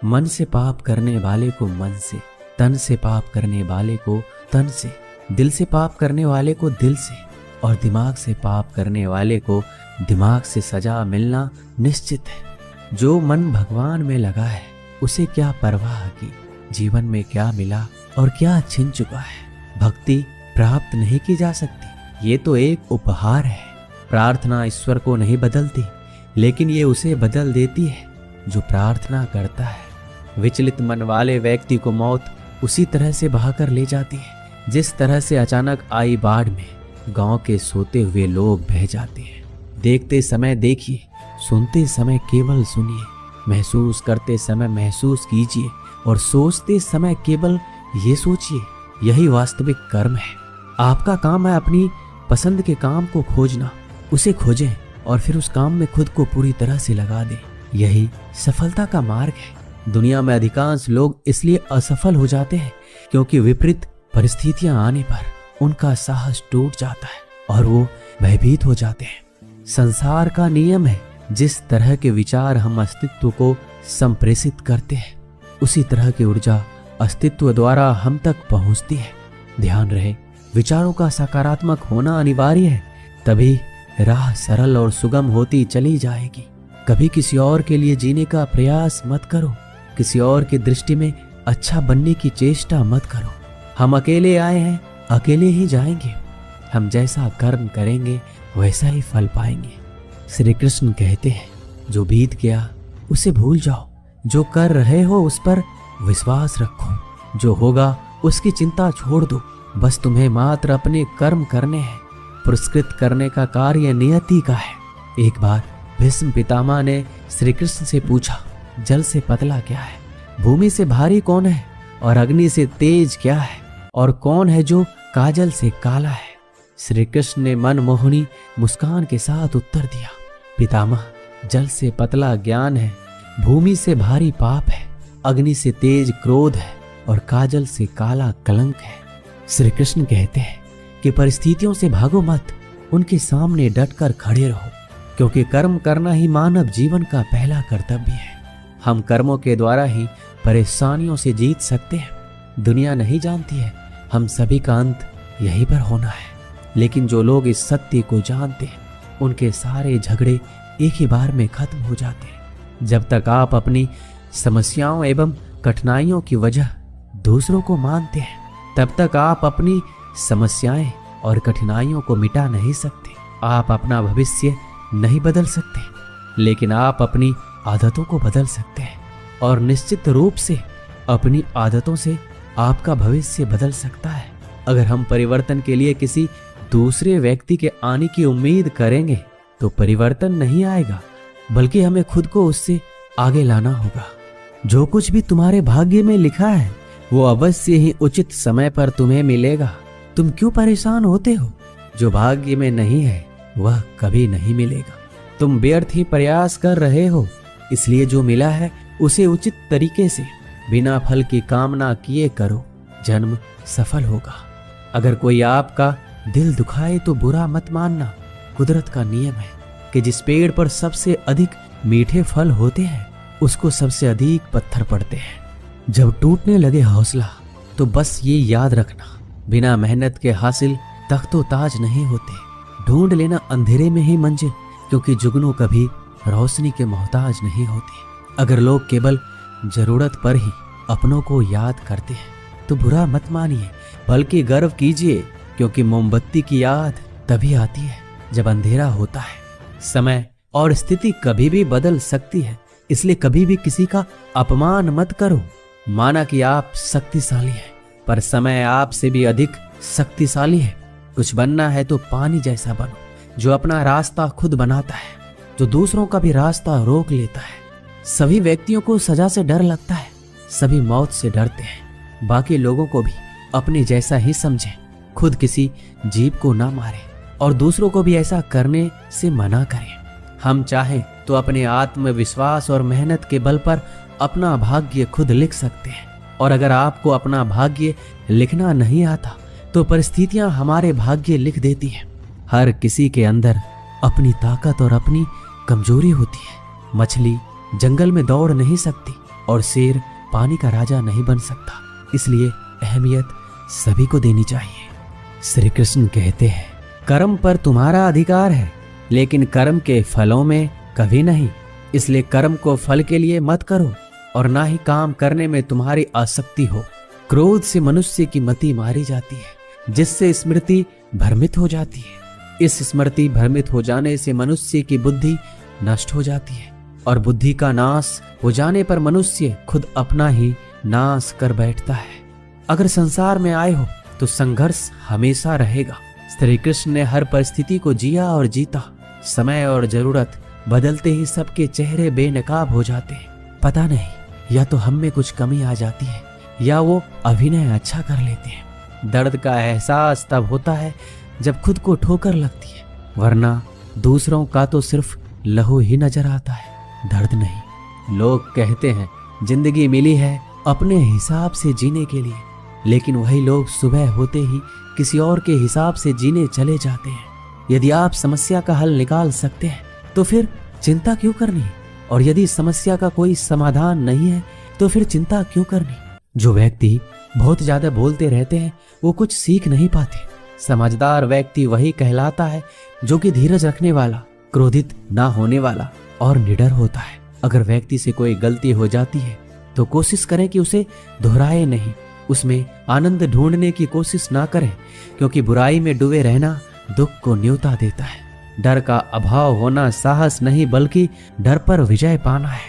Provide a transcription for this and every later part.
मन से पाप करने वाले को मन से, तन से पाप करने वाले को तन से, दिल से पाप करने वाले को दिल से और दिमाग से पाप करने वाले को दिमाग से सजा मिलना निश्चित है। जो मन भगवान में लगा है उसे क्या परवाह की जीवन में क्या मिला और क्या छिन चुका है। भक्ति प्राप्त नहीं की जा सकती, ये तो एक उपहार है। प्रार्थना ईश्वर को नहीं बदलती, लेकिन ये उसे बदल देती है जो प्रार्थना करता है। विचलित मन वाले व्यक्ति को मौत उसी तरह से बहाकर ले जाती है जिस तरह से अचानक आई बाढ़ में गांव के सोते हुए लोग बह जाते हैं। देखते समय देखिए, सुनते समय केवल सुनिए, महसूस करते समय महसूस कीजिए और सोचते समय केवल ये सोचिए, यही वास्तविक कर्म है। आपका काम है अपनी पसंद के काम को खोजना, उसे खोजें और फिर उस काम में खुद को पूरी तरह से लगा दें। यही सफलता का मार्ग है। दुनिया में अधिकांश लोग इसलिए असफल हो जाते हैं क्योंकि विपरीत परिस्थितियां आने पर उनका साहस टूट जाता है और वो भयभीत हो जाते हैं। संसार का नियम है, जिस तरह के विचार हम अस्तित्व को संप्रेषित करते हैं उसी तरह की ऊर्जा अस्तित्व द्वारा हम तक पहुंचती है। ध्यान रहे, विचारों का सकारात्मक होना अनिवार्य है, तभी राह सरल और सुगम होती चली जाएगी। कभी किसी और के लिए जीने का प्रयास मत करो, किसी और की दृष्टि में अच्छा बनने की चेष्टा मत करो। हम अकेले आए हैं, अकेले ही जाएंगे। हम जैसा कर्म करेंगे वैसा ही फल पाएंगे। श्री कृष्ण कहते हैं, जो बीत गया उसे भूल जाओ, जो कर रहे हो उस पर विश्वास रखो, जो होगा उसकी चिंता छोड़ दो। बस तुम्हें मात्र अपने कर्म करने हैं, पुरस्कृत करने का कार्य नियति का है। एक बार भीष्म पितामह ने श्री कृष्ण से पूछा, जल से पतला क्या है, भूमि से भारी कौन है और अग्नि से तेज क्या है, और कौन है जो काजल से काला है। श्री कृष्ण ने मनमोहनी मुस्कान के साथ उत्तर दिया, पितामह, जल से पतला ज्ञान है, भूमि से भारी पाप है, अग्नि से तेज क्रोध है और काजल से काला कलंक है। श्री कृष्ण कहते हैं कि परिस्थितियों से भागो मत, उनके सामने डटकर खड़े रहो, क्योंकि कर्म करना ही मानव जीवन का पहला कर्तव्य है। हम कर्मों के द्वारा ही परेशानियों से जीत सकते हैं। दुनिया नहीं जानती है हम सभी का अंत यहीं पर होना है, लेकिन जो लोग इस सत्य को जानते हैं उनके सारे झगड़े एक ही बार में खत्म हो जाते हैं। जब तक आप अपनी समस्याओं एवं कठिनाइयों की वजह दूसरों को मानते हैं, तब तक आप अपनी समस्याएं और कठिनाइयों को मिटा नहीं सकते। आप अपना भविष्य नहीं बदल सकते, लेकिन आप अपनी आदतों को बदल सकते हैं, और निश्चित रूप से अपनी आदतों से आपका भविष्य बदल सकता है। अगर हम परिवर्तन के लिए किसी दूसरे व्यक्ति के आने की उम्मीद करेंगे तो परिवर्तन नहीं आएगा, बल्कि हमें खुद को उससे आगे लाना होगा। जो कुछ भी तुम्हारे भाग्य में लिखा है वो अवश्य ही उचित समय पर तुम्हें मिलेगा। तुम क्यों परेशान होते हो? जो भाग्य में नहीं है वह कभी नहीं मिलेगा। तुम व्यर्थ ही प्रयास कर रहे हो, इसलिए जो मिला है उसे उचित तरीके से बिना फल की कामना किए करो, जन्म सफल होगा। अगर कोई आपका दिल दुखाए तो बुरा मत मानना। कुदरत का नियम है कि जिस पेड़ पर सबसे अधिक मीठे फल होते हैं उसको सबसे अधिक पत्थर पड़ते हैं। जब टूटने लगे हौसला तो बस ये याद रखना, बिना मेहनत के हासिल तख्तो ताज नहीं होते। ढूंढ लेना अंधेरे में ही मंजिल, क्योंकि जुगनू कभी रोशनी के मोहताज नहीं होते। अगर लोग केवल जरूरत पर ही अपनों को याद करते हैं तो बुरा मत मानिए, बल्कि गर्व कीजिए, क्योंकि मोमबत्ती की याद तभी आती है जब अंधेरा होता है। समय और स्थिति कभी भी बदल सकती है, इसलिए कभी भी किसी का अपमान मत करो। माना कि आप शक्तिशाली हैं, पर समय आपसे भी अधिक शक्तिशाली है। कुछ बनना है तो पानी जैसा बनो, जो अपना रास्ता खुद बनाता है, जो दूसरों का भी रास्ता रोक लेता है। सभी व्यक्तियों को सजा से डर लगता है, सभी मौत से डरते हैं। बाकी लोगों को भी अपने जैसा ही समझें, खुद किसी जीव को ना मारें और दूसरों को भी ऐसा करने से मना करें। हम चाहें तो अपने आत्मविश्वास और मेहनत के बल पर अपना भाग्य खुद लिख सकते हैं, और अगर आपको अपना भाग्य लिखना नहीं आता तो परिस्थितियां हमारे भाग्य लिख देती हैं। हर किसी के अंदर अपनी ताकत और अपनी कमजोरी होती है। मछली जंगल में दौड़ नहीं सकती और शेर पानी का राजा नहीं बन सकता, इसलिए अहमियत सभी को देनी चाहिए। श्री कृष्ण कहते हैं, कर्म पर तुम्हारा अधिकार है, लेकिन कर्म के फलों में कभी नहीं। इसलिए कर्म को फल के लिए मत करो और ना ही काम करने में तुम्हारी आसक्ति हो। क्रोध से मनुष्य की मति मारी जाती है, जिससे स्मृति भ्रमित हो जाती है। इस स्मृति भ्रमित हो जाने से मनुष्य की बुद्धि नष्ट हो जाती है, और बुद्धि का नाश हो जाने पर मनुष्य खुद अपना ही नाश कर बैठता है। अगर संसार में आए हो तो संघर्ष हमेशा रहेगा। श्री कृष्ण ने हर परिस्थिति को जिया और जीता। समय और जरूरत बदलते ही सबके चेहरे बेनकाब हो जाते हैं। पता नहीं, या तो हम में कुछ कमी आ जाती है या वो अभिनय अच्छा कर लेते हैं। दर्द का एहसास तब होता है जब खुद को ठोकर लगती है, वरना दूसरों का तो सिर्फ लहू ही नजर आता है, दर्द नहीं। लोग कहते हैं जिंदगी मिली है अपने हिसाब से जीने के लिए, लेकिन वही लोग सुबह होते ही किसी और के हिसाब से जीने चले जाते हैं। यदि आप समस्या का हल निकाल सकते हैं तो फिर चिंता क्यों करनी, और यदि समस्या का कोई समाधान नहीं है तो फिर चिंता क्यों करनी। जो व्यक्ति बहुत ज्यादा बोलते रहते हैं वो कुछ सीख नहीं पाते। समझदार व्यक्ति वही कहलाता है जो कि धीरज रखने वाला, क्रोधित ना होने वाला और निडर होता है। अगर व्यक्ति से कोई गलती हो जाती है तो कोशिश करें कि उसे दोहराए नहीं, उसमें आनंद ढूंढने की कोशिश ना करें, क्योंकि बुराई में डूबे रहना दुख को न्योता देता है। डर का अभाव होना साहस नहीं बल्कि डर पर विजय पाना है।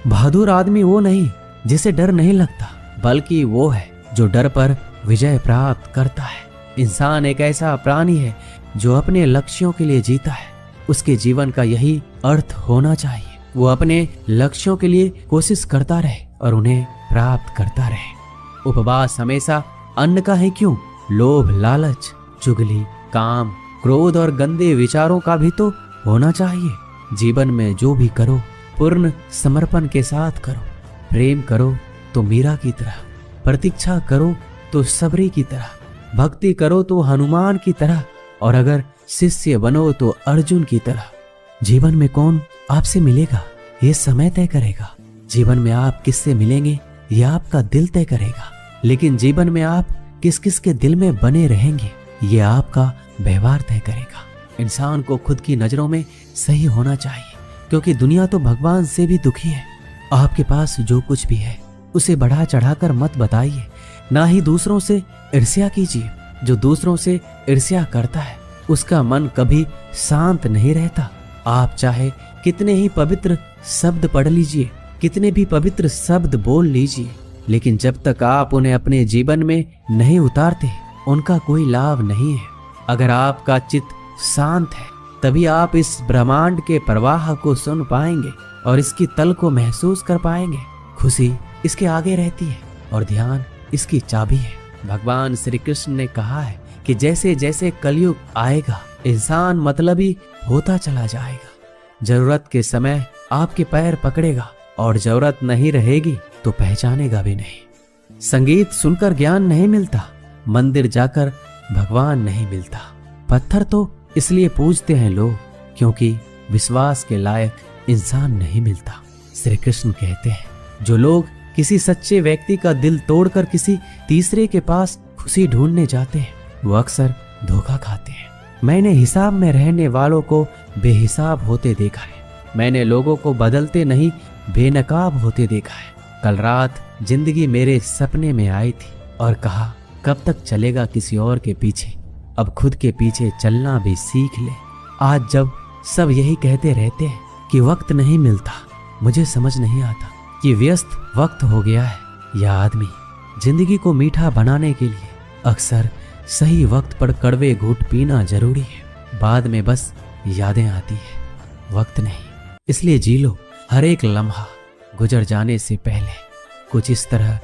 बहादुर आदमी वो नहीं जिसे डर नहीं लगता, बल्कि वो है जो डर पर विजय प्राप्त करता है। इंसान एक ऐसा प्राणी है जो अपने लक्ष्यों के लिए जीता है। उसके जीवन का यही अर्थ होना चाहिए। वो अपने लक्ष्यों के लिए कोशिश करता रहे और उन्हें प्राप्त करता रहे। उपवास हमेशा अन्न का है क्यों? लोभ, लालच, चुगली, काम, क्रोध और गंदे विचारों का भी तो होना चाहिए। जीवन में जो भी करो पूर्ण समर्पण के साथ करो। प्रेम करो तो मीरा की तरह, प्रतीक्षा करो तो सबरी की तरह, भक्ति करो तो हनुमान की तरह, और अगर शिष्य बनो तो अर्जुन की तरह। जीवन में कौन आपसे मिलेगा ये समय तय करेगा। जीवन में आप किससे मिलेंगे ये आपका दिल तय करेगा। लेकिन जीवन में आप किस किस के दिल में बने रहेंगे ये आपका व्यवहार तय करेगा। इंसान को खुद की नजरों में सही होना चाहिए, क्योंकि दुनिया तो भगवान से भी दुखी है। आपके पास जो कुछ भी है उसे बढ़ा चढ़ाकर मत बताइए, ना ही दूसरों से ईर्ष्या कीजिए। जो दूसरों से ईर्ष्या करता है उसका मन कभी शांत नहीं रहता। आप चाहे कितने ही पवित्र शब्द पढ़ लीजिए, कितने भी पवित्र शब्द बोल लीजिए, लेकिन जब तक आप उन्हें अपने जीवन में नहीं उतारते उनका कोई लाभ नहीं है। अगर आपका चित्त शांत है तभी आप इस ब्रह्मांड के प्रवाह को सुन पाएंगे और इसकी तल को महसूस कर पाएंगे। खुशी इसके आगे रहती है और ध्यान इसकी चाबी है। भगवान श्री कृष्ण ने कहा है कि जैसे जैसे कलयुग आएगा इंसान मतलबी होता चला जाएगा। जरूरत के समय आपके पैर पकड़ेगा और जरूरत नहीं रहेगी तो पहचानेगा भी नहीं। संगीत सुनकर ज्ञान नहीं मिलता, मंदिर जाकर भगवान नहीं मिलता। पत्थर तो इसलिए पूजते हैं लोग क्योंकि विश्वास के लायक इंसान नहीं मिलता। श्री कृष्ण कहते हैं जो लोग किसी सच्चे व्यक्ति का दिल तोड़कर किसी तीसरे के पास खुशी ढूंढने जाते हैं वो अक्सर धोखा खाते हैं। मैंने हिसाब में रहने वालों को बेहिसाब होते देखा है। मैंने लोगों को बदलते नहीं बेनकाब होते देखा है। कल रात जिंदगी मेरे सपने में आई थी और कहा कब तक चलेगा किसी और के पीछे, अब खुद के पीछे चलना भी सीख ले। आज जब सब यही कहते रहते हैं कि वक्त नहीं मिलता, मुझे समझ नहीं आता कि व्यस्त वक्त हो गया है या आदमी जिंदगी को मीठा बनाने के लिए अक्सर सही वक्त पर कड़वे घूंट पीना जरूरी है। बाद में बस यादें आती है, वक्त नहीं। इसलिए जी लो हर एक लम्हा गुजर जाने से पहले। कुछ इस तरह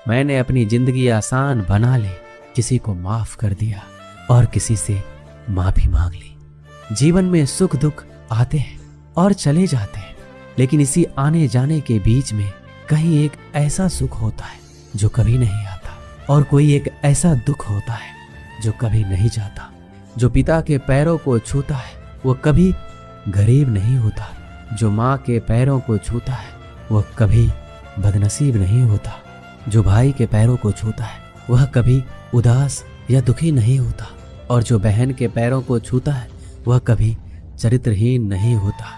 मैंने अपनी जिंदगी आसान बना ली, किसी को माफ कर दिया और किसी से माफी मांग ली। जीवन में सुख दुख आते हैं और चले जाते हैं, लेकिन इसी आने जाने के बीच में कहीं एक ऐसा सुख होता है जो कभी नहीं आता, और कोई एक ऐसा दुख होता है जो कभी नहीं जाता। जो पिता के पैरों को छूता है वो कभी गरीब नहीं होता, जो माँ के पैरों को छूता है वो कभी बदनसीब नहीं होता। जो भाई के पैरों को छूता है वह कभी उदास या दुखी नहीं होता, और जो बहन के पैरों को छूता है वह कभी चरित्रहीन नहीं होता।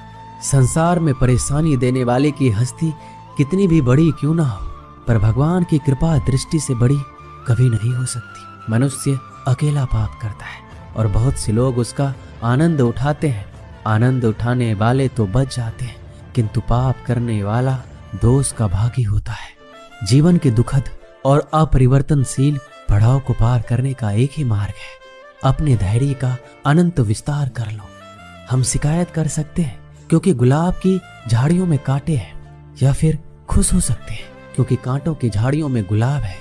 संसार में परेशानी देने वाले की हस्ती कितनी भी बड़ी क्यों ना हो, पर भगवान की कृपा दृष्टि से बड़ी कभी नहीं हो सकती। मनुष्य अकेला पाप करता है और बहुत से लोग उसका आनंद उठाते हैं। आनंद उठाने वाले तो बच जाते हैं, किंतु पाप करने वाला दोष का भागी होता है। जीवन के दुखद और अपरिवर्तनशील पड़ाव को पार करने का एक ही मार्ग है, अपने धैर्य का अनंत विस्तार कर लो। हम शिकायत कर सकते हैं क्योंकि गुलाब की झाड़ियों में कांटे हैं, या फिर खुश हो सकते हैं क्योंकि कांटों की झाड़ियों में गुलाब है।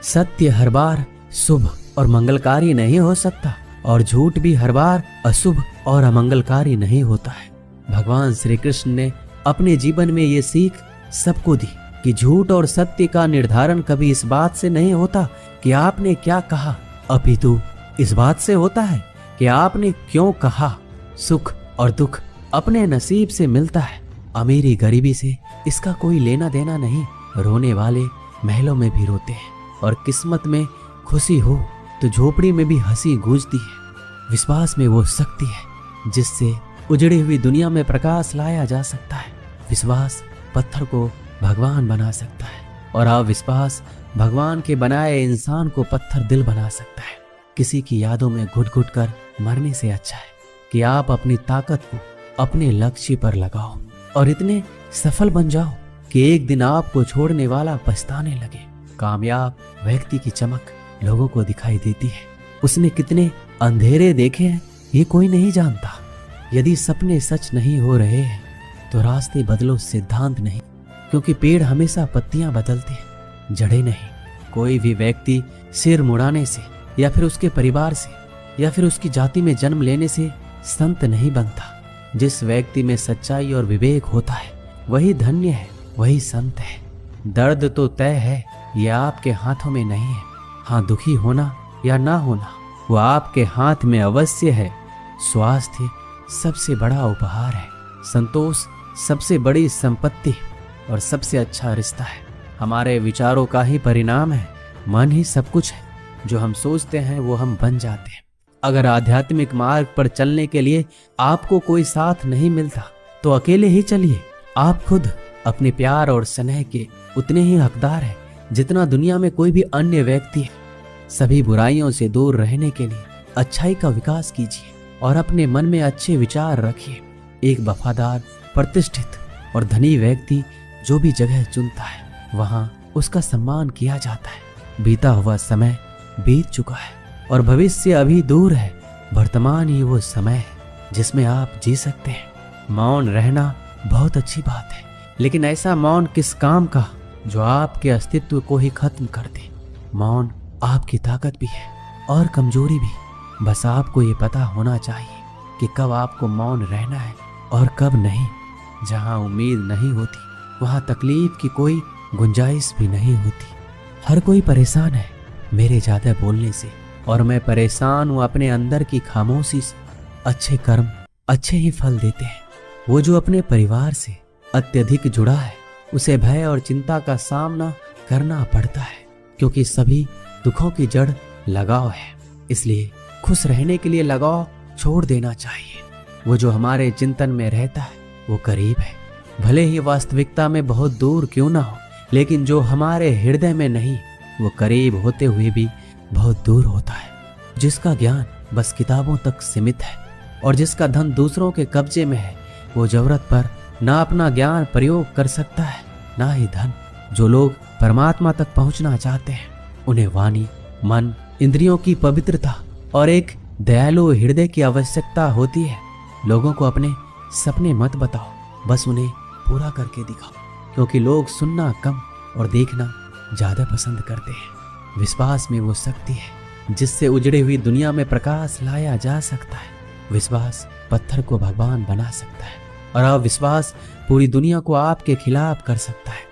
सत्य हर बार शुभ और मंगलकारी नहीं हो सकता, और झूठ भी हर बार अशुभ और अमंगलकारी नहीं होता है। भगवान श्री कृष्ण ने अपने जीवन में ये सीख सबको दी कि झूठ और सत्य का निर्धारण कभी इस बात से नहीं होता कि आपने क्या कहा, अपितु इस बात से होता है कि आपने क्यों कहा। सुख और दुख अपने नसीब से मिलता है, अमीरी गरीबी से इसका कोई लेना देना नहीं। रोने वाले महलों में भी रोते हैं, और किस्मत में खुशी हो तो झोपड़ी में भी हंसी गूंजती है। विश्वास में वो शक्ति है जिससे उजड़ी हुई दुनिया में प्रकाश लाया जा सकता है। विश्वास पत्थर को भगवान बना सकता है, और अविश्वास भगवान के बनाए इंसान को पत्थर दिल बना सकता है। किसी की यादों में घुट घुट कर मरने से अच्छा है कि आप अपनी ताकत को अपने लक्ष्य पर लगाओ और इतने सफल बन जाओ कि एक दिन आपको छोड़ने वाला पछताने लगे। कामयाब व्यक्ति की चमक लोगों को दिखाई देती है। उसने कितने अंधेरे देखे हैं ये कोई नहीं जानता। यदि सपने सच नहीं हो रहे हैं तो रास्ते बदलो, सिद्धांत नहीं, क्योंकि पेड़ हमेशा पत्तियां बदलते हैं, जड़ें नहीं। कोई भी व्यक्ति सिर मुड़ाने से या फिर उसके परिवार से या फिर उसकी जाति में जन्म लेने से संत नहीं बनता। जिस व्यक्ति में सच्चाई और विवेक होता है वही धन्य है, वही संत है। दर्द तो तय है, ये आपके हाथों में नहीं है। हाँ, दुखी होना या ना होना वो आपके हाथ में अवश्य है। स्वास्थ्य सबसे बड़ा उपहार है, संतोष सबसे बड़ी संपत्ति और सबसे अच्छा रिश्ता है। हमारे विचारों का ही परिणाम है। मन ही सब कुछ है, जो हम सोचते हैं वो हम बन जाते हैं। अगर आध्यात्मिक मार्ग पर चलने के लिए आपको कोई साथ नहीं मिलता तो अकेले ही चलिए। आप खुद अपने प्यार और स्नेह के उतने ही हकदार हैं जितना दुनिया में कोई भी अन्य व्यक्ति है। सभी बुराइयों से दूर रहने के लिए अच्छाई का विकास कीजिए और अपने मन में अच्छे विचार रखिए। एक वफादार, प्रतिष्ठित और धनी व्यक्ति जो भी जगह चुनता है वहां उसका सम्मान किया जाता है। बीता हुआ समय बीत चुका है और भविष्य अभी दूर है। वर्तमान ही वो समय है जिसमें आप जी सकते हैं। मौन रहना बहुत अच्छी बात है, लेकिन ऐसा मौन किस काम का जो आपके अस्तित्व को ही खत्म कर दे। मौन आपकी ताकत भी है और कमजोरी भी। बस आपको ये पता होना चाहिए कि कब आपको मौन रहना है और कब नहीं। जहां उम्मीद नहीं होती वहां तकलीफ की कोई गुंजाइश भी नहीं होती। हर कोई परेशान है मेरे ज्यादा बोलने से, और मैं परेशान हूं अपने अंदर की खामोशी से। अच्छे कर्म अच्छे ही फल देते हैं। वो जो अपने परिवार से अत्यधिक जुड़ा है उसे भय और चिंता का सामना करना पड़ता है, क्योंकि सभी दुखों की जड़ लगाव है। इसलिए खुश रहने के लिए लगाव छोड़ देना चाहिए। वो जो हमारे चिंतन में रहता है वो करीब है, भले ही वास्तविकता में बहुत दूर क्यों ना हो, लेकिन जो हमारे हृदय में नहीं वो करीब होते हुए भी बहुत दूर होता है। जिसका ज्ञान बस किताबों तक सीमित है और जिसका धन दूसरों के कब्जे में है, वो जरूरत पर ना अपना ज्ञान प्रयोग कर सकता है ना ही धन। जो लोग परमात्मा तक पहुंचना चाहते हैं उन्हें वाणी, मन, इंद्रियों की पवित्रता और एक दयालु हृदय की आवश्यकता होती है। लोगों को अपने सपने मत बताओ, बस उन्हें पूरा करके दिखाओ, क्योंकि लोग सुनना कम और देखना ज्यादा पसंद करते हैं। विश्वास में वो शक्ति है जिससे उजड़ी हुई दुनिया में प्रकाश लाया जा सकता है। विश्वास पत्थर को भगवान बना सकता है और अविश्वास पूरी दुनिया को आपके खिलाफ कर सकता है।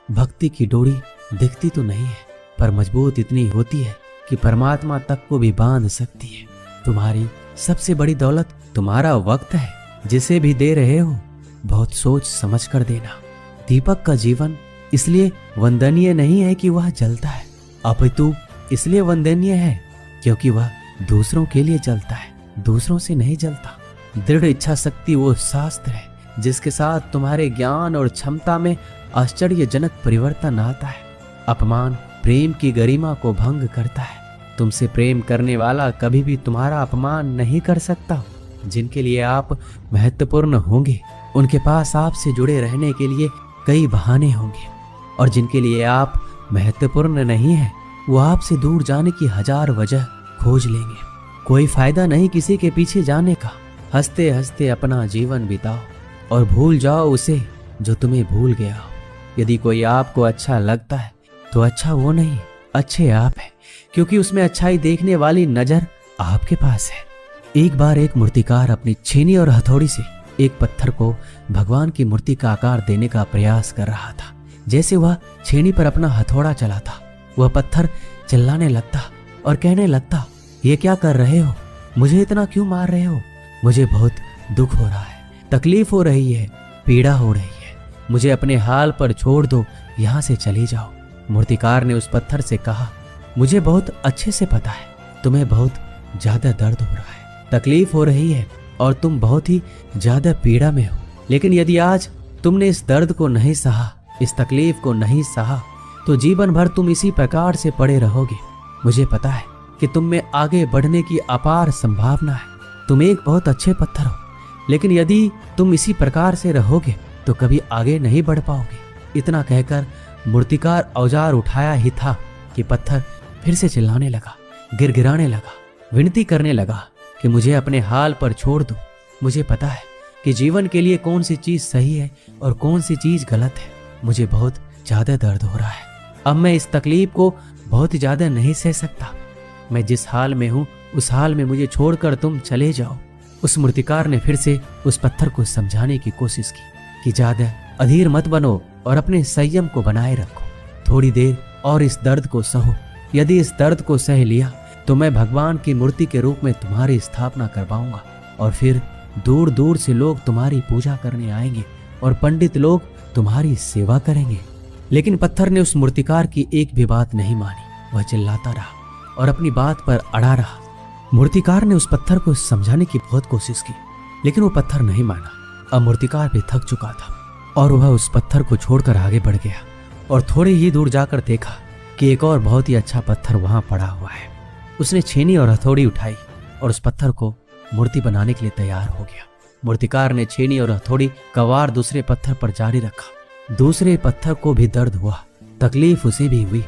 भक्ति की डोरी दिखती तो नहीं है, पर मजबूत इतनी होती है कि परमात्मा तक को भी बांध सकती है। तुम्हारी सबसे बड़ी दौलत तुम्हारा वक्त है। जिसे भी दे रहे हो बहुत सोच समझ कर देना। दीपक का जीवन इसलिए वंदनीय नहीं है कि वह जलता है, अपितु इसलिए वंदनीय है क्योंकि वह दूसरों के लिए जलता है, दूसरों से नहीं जलता। दृढ़ इच्छा शक्ति वो शास्त्र है जिसके साथ तुम्हारे ज्ञान और क्षमता में आश्चर्यजनक परिवर्तन आता है। अपमान प्रेम की गरिमा को भंग करता है। तुमसे प्रेम करने वाला कभी भी तुम्हारा अपमान नहीं कर सकता। जिनके लिए आप महत्वपूर्ण होंगे उनके पास आपसे जुड़े रहने के लिए कई बहाने होंगे, और जिनके लिए आप महत्वपूर्ण नहीं हैं वो आपसे दूर जाने की हजार वजह खोज लेंगे। कोई फायदा नहीं किसी के पीछे जाने का। हंसते हंसते अपना जीवन बिताओ और भूल जाओ उसे जो तुम्हें भूल गया हो। यदि कोई आपको अच्छा लगता है तो अच्छा वो नहीं, अच्छे आप हैं, क्योंकि उसमें अच्छाई देखने वाली नजर आपके पास है। एक बार एक मूर्तिकार अपनी छेनी और हथौड़ी से एक पत्थर को भगवान की मूर्ति का आकार देने का प्रयास कर रहा था। जैसे वह छेनी पर अपना हथौड़ा चलाता, वह पत्थर चिल्लाने लगता और कहने लगता, ये क्या कर रहे हो? मुझे इतना क्यों मार रहे हो? मुझे बहुत दुख हो रहा है, तकलीफ हो रही है, पीड़ा हो रही है। मुझे अपने हाल पर छोड़ दो, यहाँ से चले जाओ। मूर्तिकार ने उस पत्थर से कहा, मुझे बहुत अच्छे से पता है तुम्हें बहुत ज्यादा दर्द हो रहा है, तकलीफ हो रही है और तुम बहुत ही ज्यादा पीड़ा में हो। लेकिन यदि आज तुमने इस दर्द को नहीं सहा, इस तकलीफ को नहीं सहा, तो जीवन भर तुम इसी प्रकार से पड़े रहोगे। मुझे पता है कि तुम में आगे बढ़ने की अपार संभावना है। तुम एक बहुत अच्छे पत्थर हो, लेकिन यदि तुम इसी प्रकार से रहोगे तो कभी आगे नहीं बढ़ पाओगे। इतना कहकर मूर्तिकार औजार उठाया ही था कि पत्थर फिर से चिल्लाने लगा, गिड़गिड़ाने लगा, विनती करने लगा कि मुझे अपने हाल पर छोड़ दो। मुझे पता है कि जीवन के लिए कौन सी चीज सही है और कौन सी चीज गलत है। मुझे बहुत ज्यादा दर्द हो रहा है, अब मैं इस तकलीफ को बहुत ज्यादा नहीं सह सकता। मैं जिस हाल में हूँ उस हाल में मुझे छोड़कर तुम चले जाओ। उस मूर्तिकार ने फिर से उस पत्थर को समझाने की कोशिश की कि ज्यादा अधीर मत बनो और अपने संयम को बनाए रखो। थोड़ी देर और इस दर्द को सहो। यदि इस दर्द को सह लिया तो मैं भगवान की मूर्ति के रूप में तुम्हारी स्थापना करवाऊंगा, और फिर दूर दूर से लोग तुम्हारी पूजा करने आएंगे और पंडित लोग तुम्हारी सेवा करेंगे। लेकिन पत्थर ने उस मूर्तिकार की एक भी बात नहीं मानी। वह चिल्लाता रहा और अपनी बात पर अड़ा रहा। मूर्तिकार ने उस पत्थर को समझाने की बहुत कोशिश की, लेकिन वो पत्थर नहीं माना। अब मूर्तिकार भी थक चुका था और वह उस पत्थर को छोड़कर आगे बढ़ गया और थोड़े ही दूर जाकर देखा कि एक और बहुत ही अच्छा पत्थर वहां पड़ा हुआ है। उसने छेनी और हथौड़ी उठाई और उस पत्थर को मूर्ति बनाने के लिए तैयार हो गया। मूर्तिकार ने छेनी और हथौड़ी का वार दूसरे पत्थर पर जारी रखा। दूसरे पत्थर को भी दर्द हुआ, तकलीफ उसे भी हुई,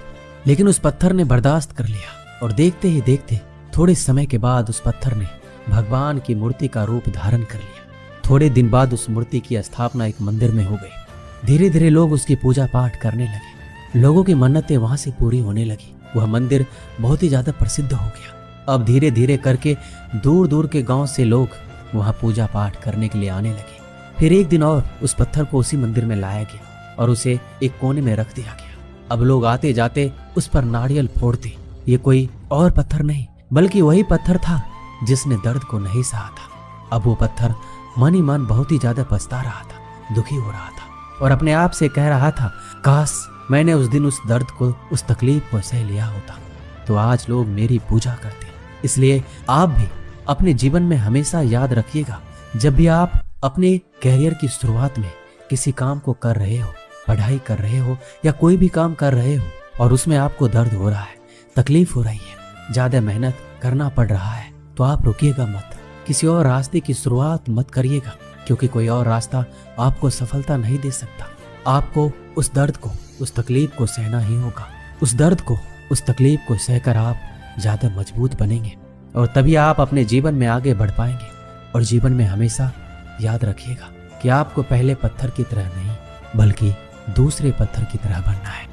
लेकिन उस पत्थर ने बर्दाश्त कर लिया। और देखते ही देखते थोड़े समय के बाद उस पत्थर ने भगवान की मूर्ति का रूप धारण कर लिया। थोड़े दिन बाद उस मूर्ति की स्थापना एक मंदिर में हो गई। धीरे धीरे लोग उसकी पूजा पाठ करने लगे। लोगों की मन्नतें वहां से पूरी होने लगी। वह मंदिर बहुत ही ज्यादा प्रसिद्ध हो गया। अब धीरे धीरे करके दूर दूर के गांव से लोग वहां पूजा पाठ करने के लिए आने लगे। फिर एक दिन और उस पत्थर को उसी मंदिर में लाया गया और उसे एक कोने में रख दिया गया। अब लोग आते जाते उस पर नारियल फोड़ते। ये कोई और पत्थर नहीं बल्कि वही पत्थर था जिसने दर्द को नहीं सहा था। अब वो पत्थर मन ही मन बहुत ही ज्यादा पछता रहा था, दुखी हो रहा था और अपने आप से कह रहा था, काश मैंने उस दिन उस दर्द को, उस तकलीफ को सह लिया होता तो आज लोग मेरी पूजा करते। इसलिए आप भी अपने जीवन में हमेशा याद रखिएगा, जब भी आप अपने कैरियर की शुरुआत में किसी काम को कर रहे हो, पढ़ाई कर रहे हो या कोई भी काम कर रहे हो और उसमें आपको दर्द हो रहा है, तकलीफ हो रही है, ज्यादा मेहनत करना पड़ रहा है, तो आप रुकिएगा मत। किसी और रास्ते की शुरुआत मत करिएगा, क्योंकि कोई और रास्ता आपको सफलता नहीं दे सकता। आपको उस दर्द को, उस तकलीफ को सहना ही होगा। उस दर्द को, उस तकलीफ को सहकर आप ज्यादा मजबूत बनेंगे और तभी आप अपने जीवन में आगे बढ़ पाएंगे। और जीवन में हमेशा याद रखिएगा कि आपको पहले पत्थर की तरह नहीं बल्कि दूसरे पत्थर की तरह बनना है।